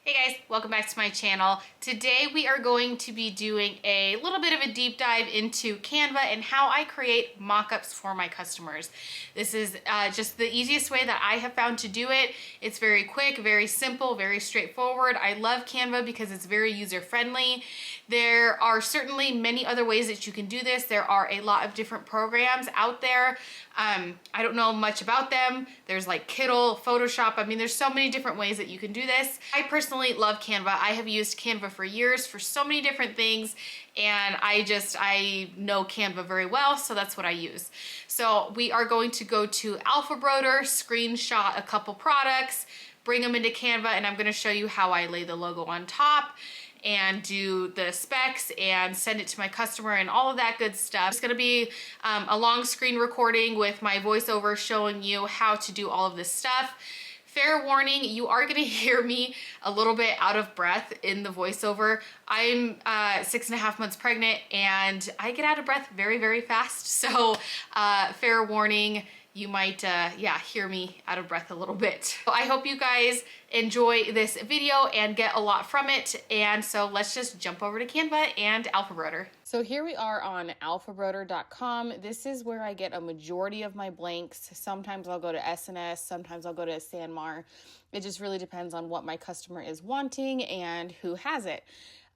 Hey guys, welcome back to my channel. Today we are going to be doing a little bit of a deep dive into Canva and how I create mock-ups for my customers. This is just the easiest way that I have found to do it. It's very quick, very simple, very straightforward. I love Canva because it's very user-friendly. There are certainly many other ways that you can do this. There are a lot of different programs out there. I don't know much about them. There's like Kittle, Photoshop. I mean, there's so many different ways that you can do this. I personally love Canva. I have used Canva for years for so many different things, and I know Canva very well, so that's what I use. So we are going to go to Embroidery, screenshot a couple products, bring them into Canva, and I'm gonna show you how I lay the logo on top and do the specs and send it to my customer and all of that good stuff. It's gonna be a long screen recording with my voiceover showing you how to do all of this stuff. Fair warning, you are gonna hear me a little bit out of breath in the voiceover. I'm 6.5 months pregnant and I get out of breath very, very fast. So fair warning, you might hear me out of breath a little bit. So I hope you guys enjoy this video and get a lot from it. And so let's just jump over to Canva and Embroidery. So here we are on embroidery.com. This is where I get a majority of my blanks. Sometimes I'll go to SNS, sometimes I'll go to Sanmar. It just really depends on what my customer is wanting and who has it.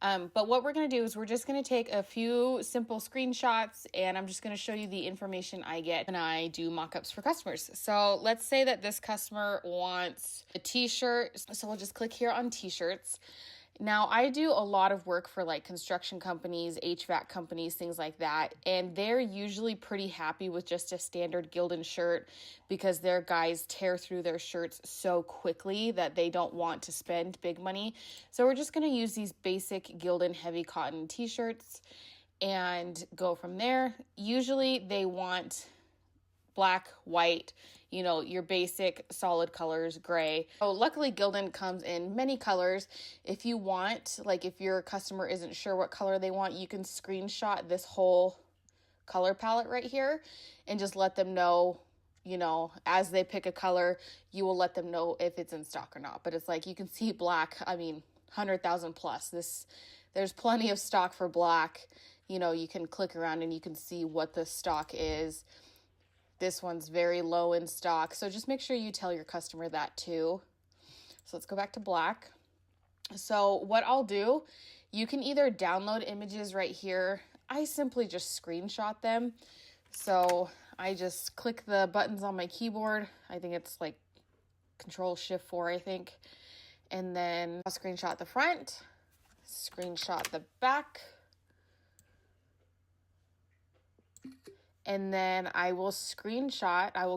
But what we're going to do is we're just going to take a few simple screenshots and I'm just going to show you the information I get when I do mock-ups for customers. So let's say that this customer wants a t-shirt. So we'll just click here on t-shirts. Now I do a lot of work for like construction companies, HVAC companies, things like that. And they're usually pretty happy with just a standard Gildan shirt because their guys tear through their shirts so quickly that they don't want to spend big money. So we're just going to use these basic Gildan heavy cotton t-shirts and go from there. Usually they want black, white, you know, your basic solid colors, gray. So luckily Gildan comes in many colors. If you want, like if your customer isn't sure what color they want, you can screenshot this whole color palette right here and just let them know, you know, as they pick a color, you will let them know if it's in stock or not. But it's like, you can see black, I mean, 100,000 plus. There's plenty of stock for black. You know, you can click around and you can see what the stock is. This one's very low in stock. So just make sure you tell your customer that too. So let's go back to black. So what I'll do, you can either download images right here. I simply just screenshot them. So I just click the buttons on my keyboard. I think it's like Control-Shift-4, I think. And then I'll screenshot the front, screenshot the back. And then I will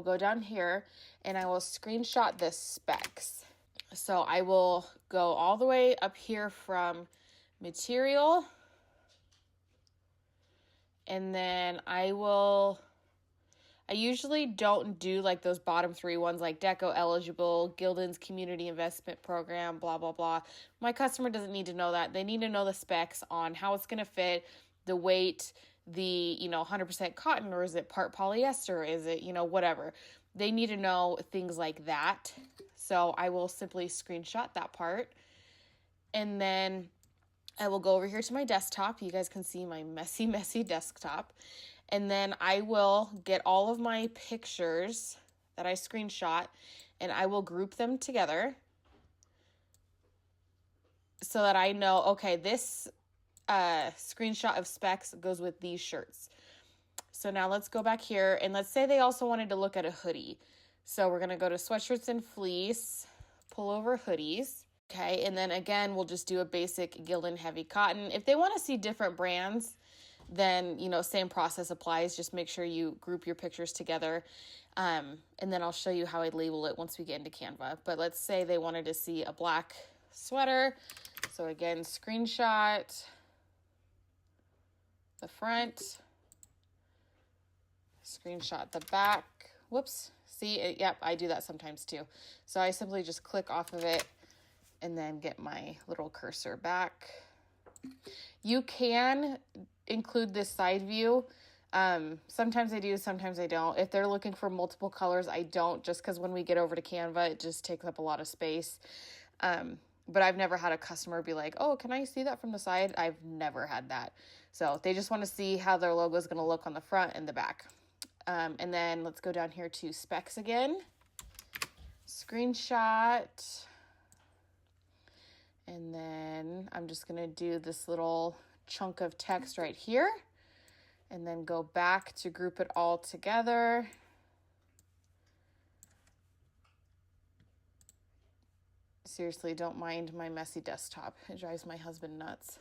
go down here and I will screenshot the specs. So I will go all the way up here from material. And then I usually don't do like those bottom three ones like Deco eligible, Gildan's community investment program, blah, blah, blah. My customer doesn't need to know that. They need to know the specs on how it's going to fit, the weight, the, 100% cotton, or is it part polyester? Is it, whatever. They need to know things like that. So I will simply screenshot that part. And then I will go over here to my desktop. You guys can see my messy, messy desktop. And then I will get all of my pictures that I screenshot and I will group them together so that I know, okay, this screenshot of specs goes with these shirts. So now let's go back here and let's say they also wanted to look at a hoodie. So we're going to go to sweatshirts and fleece, pull over hoodies. Okay. And then again, we'll just do a basic Gildan heavy cotton. If they want to see different brands, then, same process applies. Just make sure you group your pictures together. And then I'll show you how I label it once we get into Canva. But let's say they wanted to see a black sweater. So again, screenshot the front, screenshot the back. Whoops. See it? Yep, I do that sometimes too. So I simply just click off of it and then get my little cursor back. You can include this side view. Sometimes I do, sometimes I don't. If they're looking for multiple colors, I don't, just because when we get over to Canva, it just takes up a lot of space. But I've never had a customer be like, oh, can I see that from the side? I've never had that. So they just want to see how their logo is going to look on the front and the back. And then let's go down here to specs again. Screenshot. And then I'm just going to do this little chunk of text right here. And then go back to group it all together. Seriously, don't mind my messy desktop. It drives my husband nuts.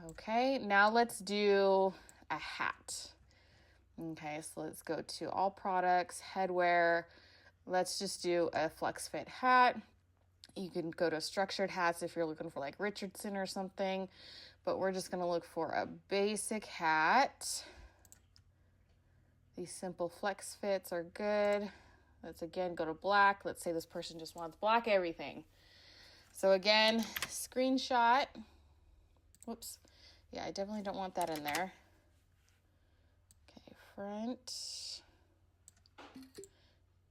Okay, now let's do a hat. Okay, so let's go to all products, headwear. Let's just do a flex fit hat. You can go to structured hats if you're looking for like Richardson or something, but we're just gonna look for a basic hat. These simple flex fits are good. Let's again go to black. Let's say this person just wants black everything. So again, screenshot. Whoops. Yeah, I definitely don't want that in there. Okay, front.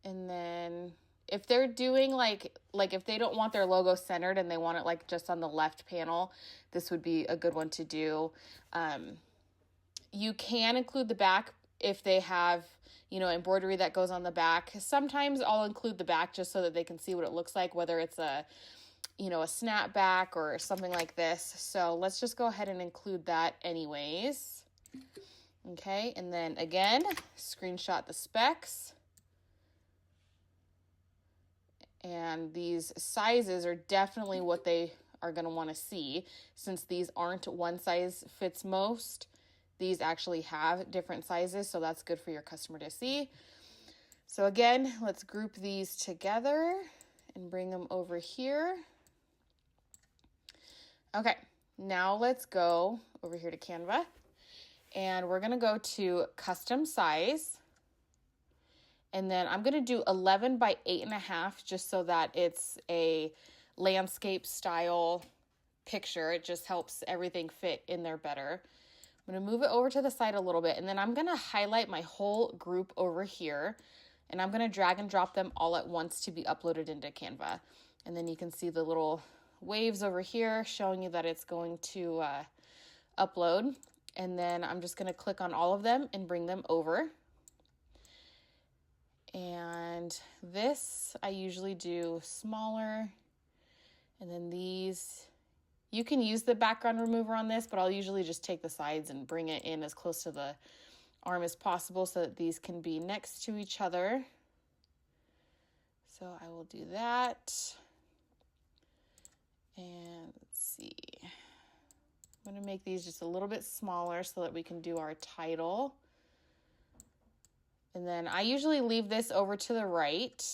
And then if they're doing like if they don't want their logo centered and they want it like just on the left panel, this would be a good one to do. You can include the back if they have, embroidery that goes on the back. Sometimes I'll include the back just so that they can see what it looks like, whether it's a snapback or something like this. So let's just go ahead and include that anyways. Okay, and then again, screenshot the specs. And these sizes are definitely what they are going to want to see. Since these aren't one size fits most, these actually have different sizes, so that's good for your customer to see. So again, let's group these together and bring them over here. Okay, now let's go over here to Canva, and we're going to go to custom size. And then I'm going to do 11 by 8.5 just so that it's a landscape style picture. It just helps everything fit in there better. I'm going to move it over to the side a little bit, and then I'm going to highlight my whole group over here, and I'm going to drag and drop them all at once to be uploaded into Canva. And then you can see the little waves over here showing you that it's going to upload. And then I'm just going to click on all of them and bring them over. And this I usually do smaller. And then these, you can use the background remover on this, but I'll usually just take the sides and bring it in as close to the arm as possible so that these can be next to each other. So I will do that. And let's see. I'm going to make these just a little bit smaller so that we can do our title. And then I usually leave this over to the right.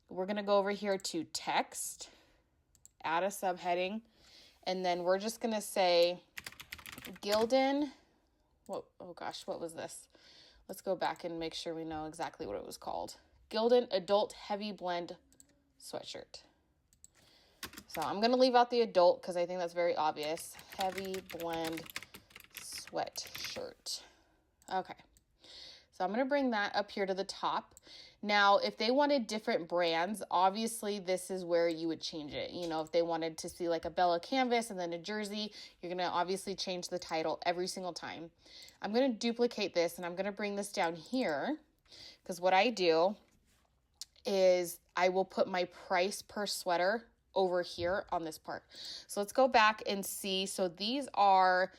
We're going to go over here to text, add a subheading, and then we're just going to say Gildan. What was this? Let's go back and make sure we know exactly what it was called. Gildan Adult Heavy Blend Sweatshirt. So I'm going to leave out the adult because I think that's very obvious. Heavy Blend Sweatshirt. Okay. So I'm going to bring that up here to the top. Now, if they wanted different brands, obviously this is where you would change it. If they wanted to see like a Bella canvas and then a jersey, you're going to obviously change the title every single time. I'm going to duplicate this and I'm going to bring this down here because what I do is I will put my price per sweater over here on this part. So let's go back and see. So these are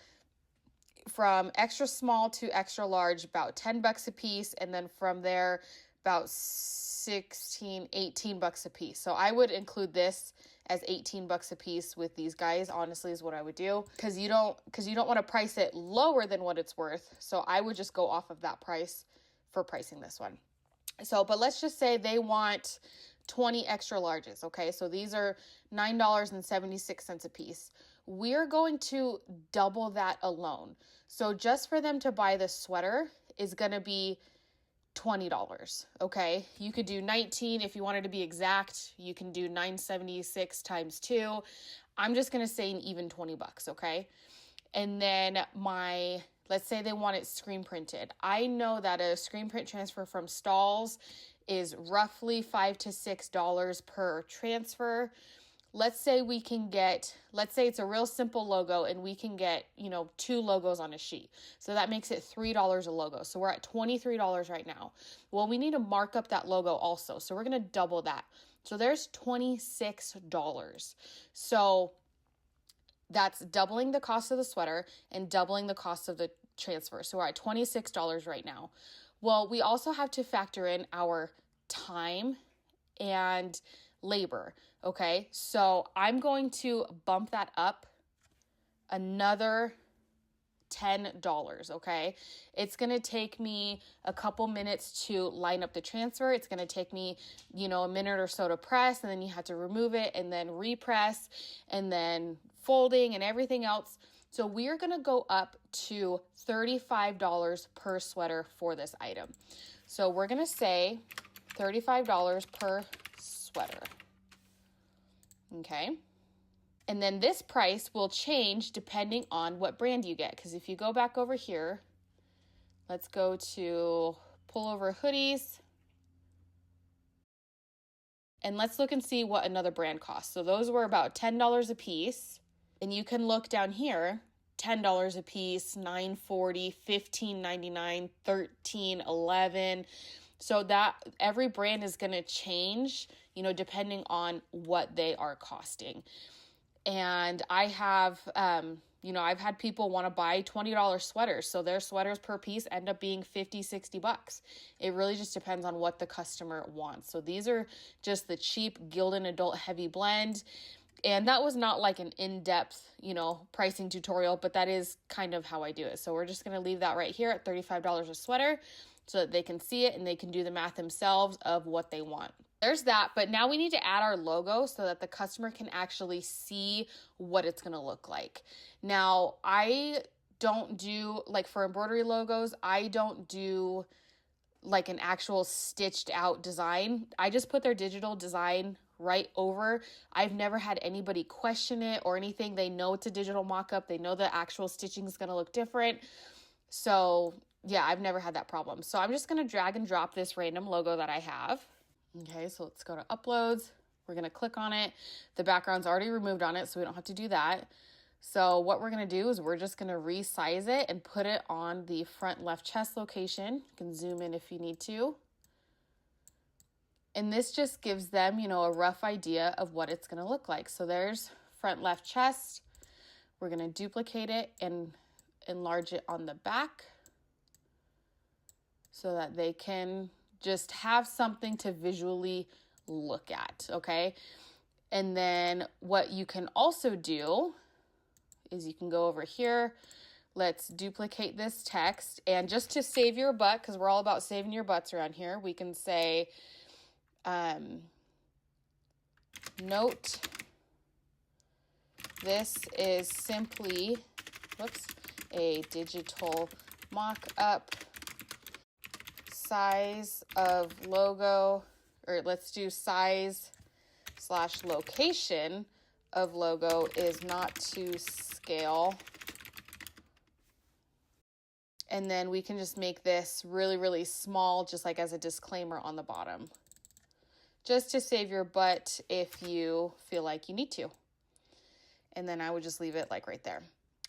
from extra small to extra large, about $10 a piece. And then from there, about $18 a piece. So I would include this as $18 a piece with these guys, honestly, is what I would do. Because you don't want to price it lower than what it's worth. So I would just go off of that price for pricing this one. So, but let's just say they want 20 extra larges, okay? So these are $9.76 a piece. We're going to double that alone. So just for them to buy this sweater is going to be $20, okay? You could do 19 if you wanted to be exact. You can do 976 times 2. I'm just going to say an even $20, okay? And then let's say they want it screen printed. I know that a screen print transfer from Stalls is roughly $5 to $6 per transfer. Let's say it's a real simple logo and we can get, 2 logos on a sheet. So that makes it $3 a logo. So we're at $23 right now. Well, we need to mark up that logo also. So we're going to double that. So there's $26. So that's doubling the cost of the sweater and doubling the cost of the transfer. So we're at $26 right now. Well, we also have to factor in our time and labor. Okay, so I'm going to bump that up another $10. Okay, it's going to take me a couple minutes to line up the transfer. It's going to take me, a minute or so to press, and then you have to remove it and then repress and then folding and everything else. So we are going to go up to $35 per sweater for this item. So we're going to say $35 per sweater. Okay. And then this price will change depending on what brand you get. Because if you go back over here, let's go to pullover hoodies. And let's look and see what another brand costs. So those were about $10 a piece. And you can look down here, $10 a piece, $9.40, $15.99, $13, $11. So that every brand is going to change, depending on what they are costing. And I have, I've had people want to buy $20 sweaters. So their sweaters per piece end up being $50, $60. It really just depends on what the customer wants. So these are just the cheap Gildan Adult Heavy Blend. And that was not like an in-depth, pricing tutorial, but that is kind of how I do it. So we're just going to leave that right here at $35 a sweater so that they can see it and they can do the math themselves of what they want. There's that, but now we need to add our logo so that the customer can actually see what it's going to look like. Now, I don't do, for embroidery logos, I don't do like an actual stitched out design. I just put their digital design right over. I've never had anybody question it or anything. They know it's a digital mock-up. They know the actual stitching is going to look different. So yeah, I've never had that problem. So I'm just going to drag and drop this random logo that I have. Okay, so let's go to uploads. We're going to click on it. The background's already removed on it, so we don't have to do that. So what we're going to do is we're just going to resize it and put it on the front left chest location. You can zoom in if you need to. And this just gives them, a rough idea of what it's going to look like. So there's front left chest. We're going to duplicate it and enlarge it on the back so that they can just have something to visually look at, okay? And then what you can also do is you can go over here. Let's duplicate this text. And just to save your butt, because we're all about saving your butts around here, we can say, note, this is simply, a digital mock-up. Size of logo, or let's do size/location of logo is not to scale. And then we can just make this really, really small, just like as a disclaimer on the bottom, just to save your butt if you feel like you need to. And then I would just leave it like right there.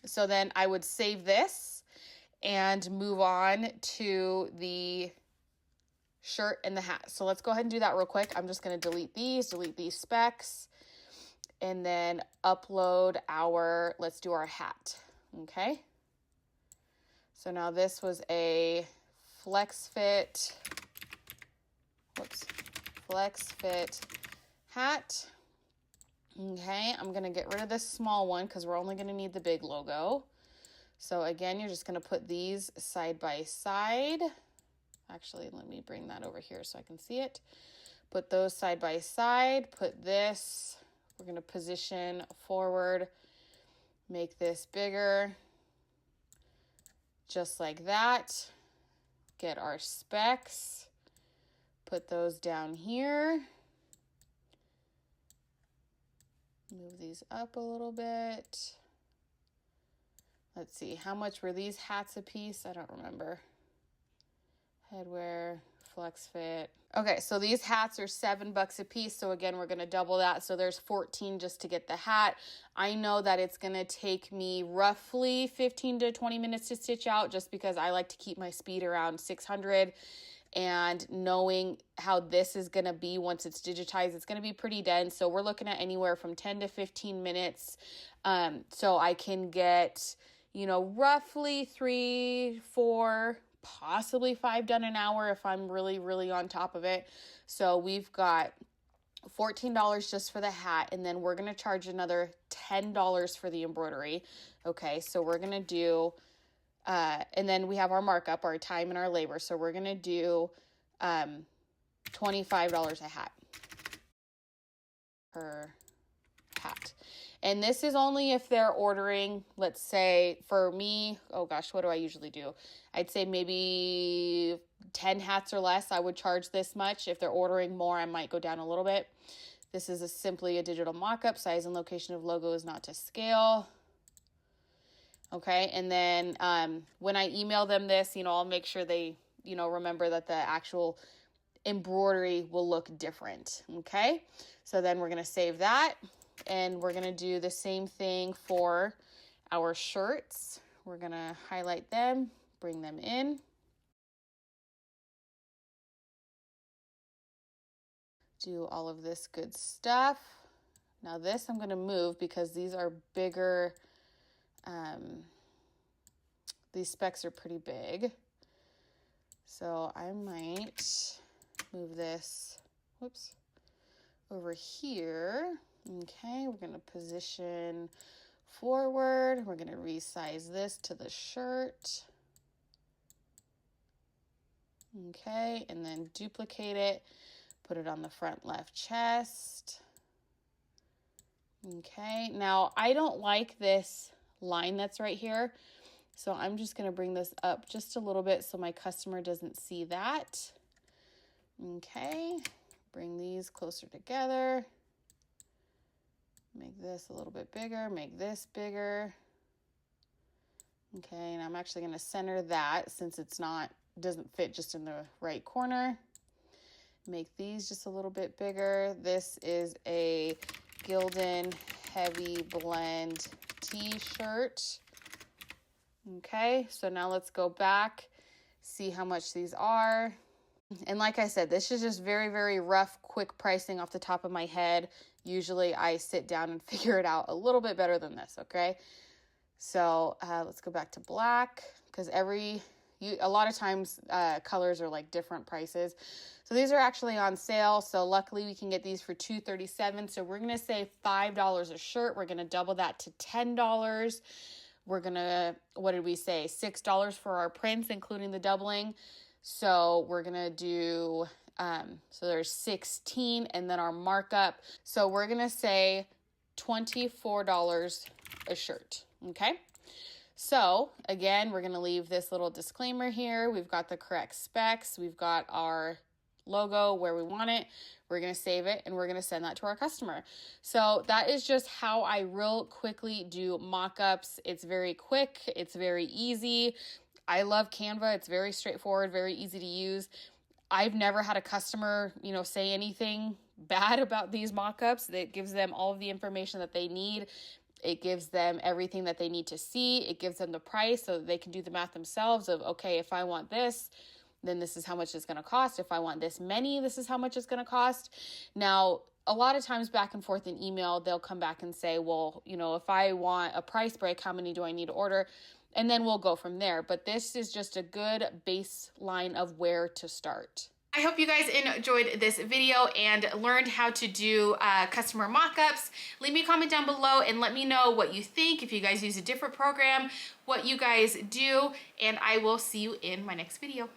So then I would save this and move on to the shirt and the hat. So let's go ahead and do that real quick. I'm just going to delete these specs, and then upload let's do our hat. Okay. So now this was a flex fit hat. Okay. I'm going to get rid of this small one because we're only going to need the big logo. So again, you're just going to put these side by side. Actually, let me bring that over here so I can see it. Put those side by side. Put this, we're going to position forward, make this bigger, just like that. Get our specs, put those down here. Move these up a little bit. Let's see, how much were these hats a piece? I don't remember. Headwear, flex fit. Okay, so these hats are $7 a piece. So again, we're gonna double that. So there's 14 just to get the hat. I know that it's gonna take me roughly 15 to 20 minutes to stitch out just because I like to keep my speed around 600. And knowing how this is gonna be once it's digitized, it's gonna be pretty dense. So we're looking at anywhere from 10 to 15 minutes. So I can get, you know, roughly 3, 4, possibly 5 done an hour if I'm really, really on top of it. So we've got $14 just for the hat, and then we're going to charge another $10 for the embroidery. Okay, so we're going to do, and then we have our markup, our time and our labor. So we're going to do $25 a hat per hat. And this is only if they're ordering, let's say for me, oh gosh, what do I usually do? I'd say maybe 10 hats or less, I would charge this much. If they're ordering more, I might go down a little bit. This is simply a digital mock-up. Size and location of logo is not to scale. Okay, and then when I email them this, you know, I'll make sure they, you know, remember that the actual embroidery will look different. Okay, so then we're going to save that. And we're going to do the same thing for our shirts. We're going to highlight them, bring them in. Do all of this good stuff. Now this I'm going to move because these are bigger. These specs are pretty big. So I might move this, whoops, over here. Okay, we're going to position forward. We're going to resize this to the shirt. Okay, and then duplicate it. Put it on the front left chest. Okay, now I don't like this line that's right here. So I'm just going to bring this up just a little bit so my customer doesn't see that. Okay, bring these closer together. Make this a little bit bigger, make this bigger. Okay, and I'm actually going to center that since it's not, doesn't fit just in the right corner. Make these just a little bit bigger. This is a Gildan Heavy Blend t-shirt. Okay, so now let's go back, see how much these are. And like I said, this is just very, very rough, quick pricing off the top of my head. Usually I sit down and figure it out a little bit better than this, okay? So let's go back to black because a lot of times colors are like different prices. So these are actually on sale. So luckily we can get these for $2.37. So we're going to say $5 a shirt. We're going to double that to $10. We're going to, what did we say? $6 for our prints, including the doubling. So we're going to do, so there's 16 and then our markup. So we're going to say $24 a shirt. Okay. So again, we're going to leave this little disclaimer here. We've got the correct specs. We've got our logo where we want it. We're going to save it and we're going to send that to our customer. So that is just how I real quickly do mock-ups. It's very quick. It's very easy. I love Canva. It's very straightforward, very easy to use. I've never had a customer, you know, say anything bad about these mock-ups. It gives them all of the information that they need. It gives them everything that they need to see. It gives them the price so that they can do the math themselves of, okay, if I want this, then this is how much it's going to cost. If I want this many, this is how much it's going to cost. Now, a lot of times back and forth in email, they'll come back and say, well, you know, if I want a price break, how many do I need to order? And then we'll go from there. But this is just a good baseline of where to start. I hope you guys enjoyed this video and learned how to do customer mock-ups. Leave me a comment down below and let me know what you think, if you guys use a different program, what you guys do, and I will see you in my next video.